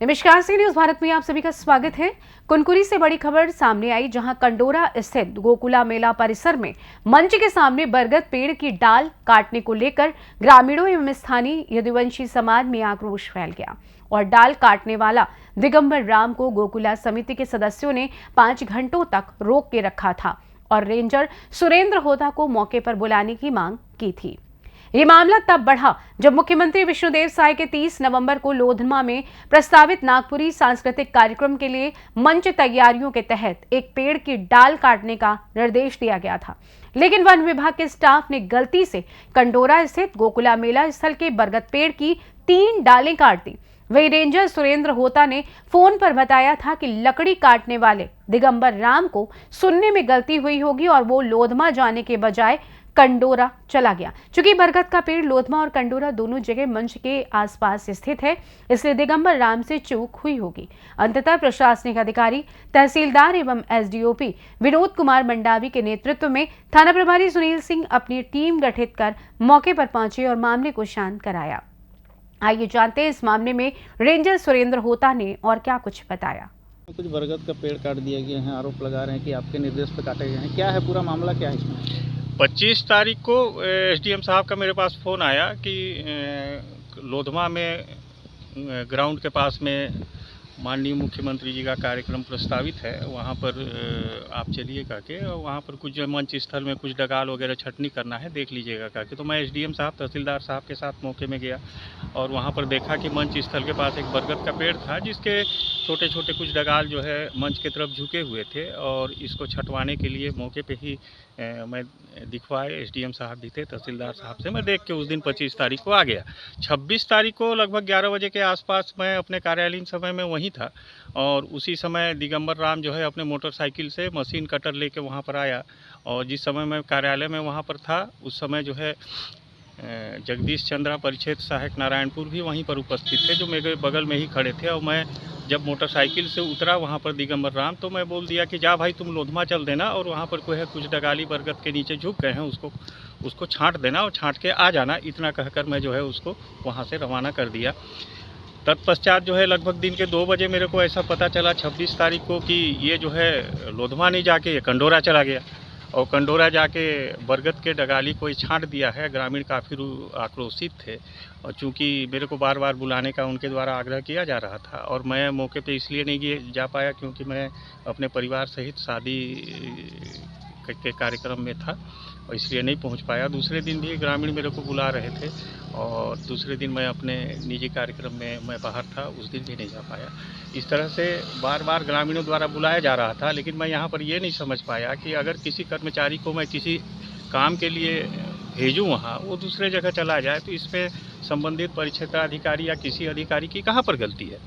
नमस्कार, सी न्यूज भारत में आप सभी का स्वागत है। कुनकुरी से बड़ी खबर सामने आई, जहां कंडोरा स्थित गोकुला मेला परिसर में मंच के सामने बरगद पेड़ की डाल काटने को लेकर ग्रामीणों एवं स्थानीय यदुवंशी समाज में आक्रोश फैल गया और डाल काटने वाला दिगंबर राम को गोकुला समिति के सदस्यों ने 5 घंटों तक रोक के रखा था और रेंजर सुरेंद्र होता को मौके पर बुलाने की मांग की थी। ये मामला तब बढ़ा जब मुख्यमंत्री विष्णुदेव साय के 30 नवंबर को लोधमा में प्रस्तावित नागपुरी सांस्कृतिक कार्यक्रम के लिए मंच तैयारियों के तहत एक पेड़ की डाल काटने का निर्देश दिया गया था, लेकिन वन विभाग के स्टाफ ने गलती से कंडोरा स्थित गोकुला मेला स्थल के बरगद पेड़ की 3 डालें काट दी। वही रेंजर सुरेंद्र होता ने फोन पर बताया था कि लकड़ी काटने वाले दिगंबर राम को सुनने में गलती हुई होगी और वो लोधमा जाने के बजाय कंडोरा चला गया। चूंकि बरगद का पेड़ लोधमा और कंडोरा दोनों जगह मंच के आसपास स्थित है, इसलिए दिगंबर राम से चूक हुई होगी। अंततः प्रशासनिक अधिकारी, तहसीलदार एवं एसडीओपी विनोद कुमार मंडावी के नेतृत्व में थाना प्रभारी सुनील सिंह अपनी टीम गठित कर मौके पर पहुंचे और मामले को शांत कराया। आइए जानते हैं इस मामले में रेंजर सुरेंद्र होता ने और क्या कुछ बताया। कुछ बरगद का पेड़ काट दिया गया है, आरोप लगा रहे हैं कि आपके निर्देश पर काटे गए हैं। क्या है पूरा मामला, क्या है इसमें? 25 तारीख को एसडीएम साहब का मेरे पास फ़ोन आया कि लोधमा में ग्राउंड के पास में माननीय मुख्यमंत्री जी का कार्यक्रम प्रस्तावित है, वहाँ पर आप चलिएगा के और वहाँ पर कुछ मंच स्थल में कुछ डगाल वगैरह छटनी करना है, देख लीजिएगा करके। तो मैं एसडीएम साहब, तहसीलदार साहब के साथ मौके में गया और वहाँ पर देखा कि मंच स्थल के पास एक बरगद का पेड़ था, जिसके छोटे छोटे कुछ डगाल जो है मंच की तरफ झुके हुए थे और इसको छटवाने के लिए मौके पे ही मैं दिखवाए। एसडीएम साहब भी थे, तहसीलदार साहब से मैं देख के उस दिन 25 तारीख को आ गया। 26 तारीख को लगभग 11 बजे के आसपास मैं अपने कार्यालयीन समय में वहीं था और उसी समय दिगंबर राम जो है अपने मोटरसाइकिल से मशीन कटर लेके वहाँ पर आया और जिस समय मैं कार्यालय में वहाँ पर था उस समय जो है जगदीश चंद्रा परिक्षेत्र सहायक नारायणपुर भी वहीं पर उपस्थित थे, जो मेरे बगल में ही खड़े थे। और मैं जब मोटरसाइकिल से उतरा वहाँ पर दिगंबर राम, तो मैं बोल दिया कि जा भाई तुम लोधमा चल देना और वहाँ पर कोई है कुछ डगाली बरगद के नीचे झुक गए हैं, उसको छांट देना और छांट के आ जाना। इतना कहकर मैं जो है उसको वहाँ से रवाना कर दिया। तत्पश्चात जो है लगभग दिन के 2 बजे मेरे को ऐसा पता चला 26 तारीख को कि ये जो है लोधमा नहीं जाके ये कंडोरा चला गया और कंडोरा जाके बरगद के डगाली को छांट दिया है। ग्रामीण काफ़ी आक्रोशित थे और चूंकि मेरे को बार बार बुलाने का उनके द्वारा आग्रह किया जा रहा था और मैं मौके पे इसलिए नहीं जा पाया क्योंकि मैं अपने परिवार सहित शादी के कार्यक्रम में था और इसलिए नहीं पहुंच पाया। दूसरे दिन भी ग्रामीण मेरे को बुला रहे थे और दूसरे दिन मैं अपने निजी कार्यक्रम में मैं बाहर था, उस दिन भी नहीं जा पाया। इस तरह से बार बार ग्रामीणों द्वारा बुलाया जा रहा था, लेकिन मैं यहाँ पर ये नहीं समझ पाया कि अगर किसी कर्मचारी को मैं किसी काम के लिए भेजूँ वहाँ, वो दूसरे जगह चला जाए, तो इसमें संबंधित परिक्षेत्राधिकारी या किसी अधिकारी की कहाँ पर गलती है।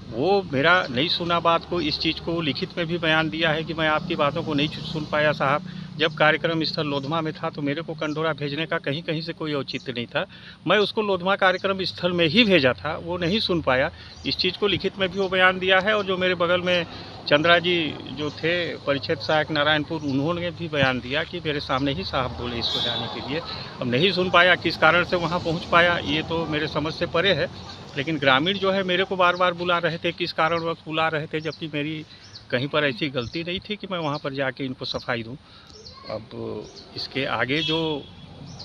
वो मेरा नहीं सुना बात को, इस चीज़ को लिखित में भी बयान दिया है कि मैं आपकी बातों को नहीं सुन पाया साहब। जब कार्यक्रम स्थल लोधमा में था तो मेरे को कंडोरा भेजने का कहीं कहीं से कोई औचित्य नहीं था, मैं उसको लोधमा कार्यक्रम स्थल में ही भेजा था, वो नहीं सुन पाया। इस चीज़ को लिखित में भी वो बयान दिया है और जो मेरे बगल में चंद्रा जी जो थे परिक्षेत्र सहायक नारायणपुर, उन्होंने भी बयान दिया कि मेरे सामने ही साहब बोले इसको जाने के लिए। अब नहीं सुन पाया, किस कारण से वहाँ पहुँच पाया ये तो मेरे समझ से परे है, लेकिन ग्रामीण जो है मेरे को बार बार बुला रहे थे, किस कारणवश बुला रहे थे, जबकि मेरी कहीं पर ऐसी गलती नहीं थी कि मैं वहाँ पर जाके इनको सफाई दूँ। अब इसके आगे जो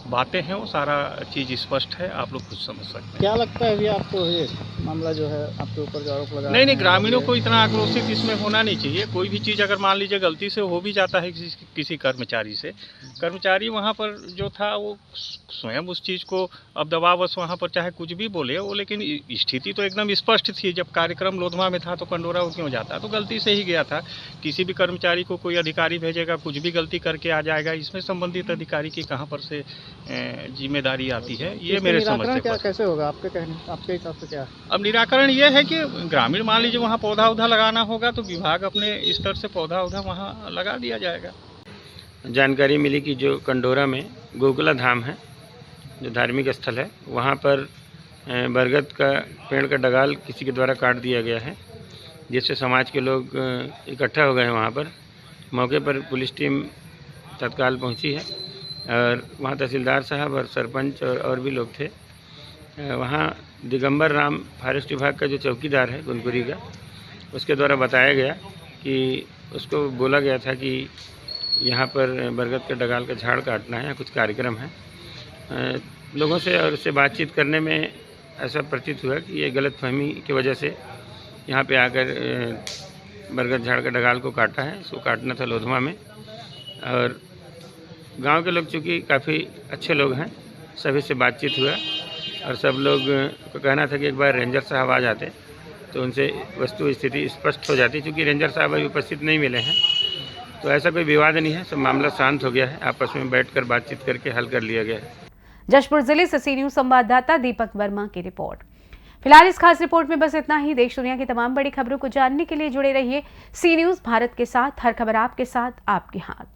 बातें हैं वो सारा चीज़ स्पष्ट है, आप लोग खुद समझ सकते हैं। क्या लगता है अभी आपको ये मामला जो है आपके ऊपर जो आरोप लगा? नहीं, ग्रामीणों को इतना आक्रोशित इसमें होना नहीं चाहिए। कोई भी चीज़ अगर मान लीजिए गलती से हो भी जाता है किसी कर्मचारी से, कर्मचारी वहाँ पर जो था वो स्वयं उस चीज़ को अब दबावश वहाँ पर चाहे कुछ भी बोले वो, लेकिन स्थिति तो एकदम स्पष्ट थी। जब कार्यक्रम लोधमा में था तो कंडोरा वो क्यों जाता, तो गलती से ही गया था। किसी भी कर्मचारी को कोई अधिकारी भेजेगा, कुछ भी गलती करके आ जाएगा, इसमें संबंधित अधिकारी की कहाँ पर से जिम्मेदारी आती है, ये मेरे समझ से। क्या कैसे होगा आपके हिसाब से क्या? अब निराकरण ये है कि ग्रामीण मान लीजिए वहाँ पौधा उधा लगाना होगा तो विभाग अपने स्तर से पौधा उधा वहाँ लगा दिया जाएगा। जानकारी मिली कि जो कंडोरा में गोकुला धाम है, जो धार्मिक स्थल है, वहाँ पर बरगद का पेड़ का डगाल किसी के द्वारा काट दिया गया है, जिससे समाज के लोग इकट्ठा हो गए हैं। वहाँ पर मौके पर पुलिस टीम तत्काल पहुँची है और वहाँ तहसीलदार साहब और सरपंच और भी लोग थे वहाँ दिगंबर राम फॉरेस्ट विभाग का जो चौकीदार है गुनकुरी का, उसके द्वारा बताया गया कि उसको बोला गया था कि यहाँ पर बरगद के डगाल का झाड़ काटना है या कुछ कार्यक्रम है। लोगों से और उससे बातचीत करने में ऐसा प्रतीत हुआ कि ये गलतफहमी की वजह से यहाँ पे आकर बरगद झाड़ के डगाल को काटा है। इसको काटना था लोधमा में, और गांव के लोग चूँकि काफ़ी अच्छे लोग हैं, सभी से बातचीत हुआ और सब लोग को कहना था कि एक बार रेंजर साहब आ जाते तो उनसे वस्तु स्थिति स्पष्ट हो जाती। चूँकि रेंजर साहब अभी उपस्थित नहीं मिले हैं तो ऐसा कोई विवाद नहीं है, सब मामला शांत हो गया है। आपस में बैठकर बातचीत करके हल कर लिया गया है। जशपुर जिले से सी न्यूज संवाददाता दीपक वर्मा की रिपोर्ट। फिलहाल इस खास रिपोर्ट में बस इतना ही। देश दुनिया की तमाम बड़ी खबरों को जानने के लिए जुड़े रहिए सी न्यूज भारत के साथ। हर खबर आपके साथ, आपके हाथ।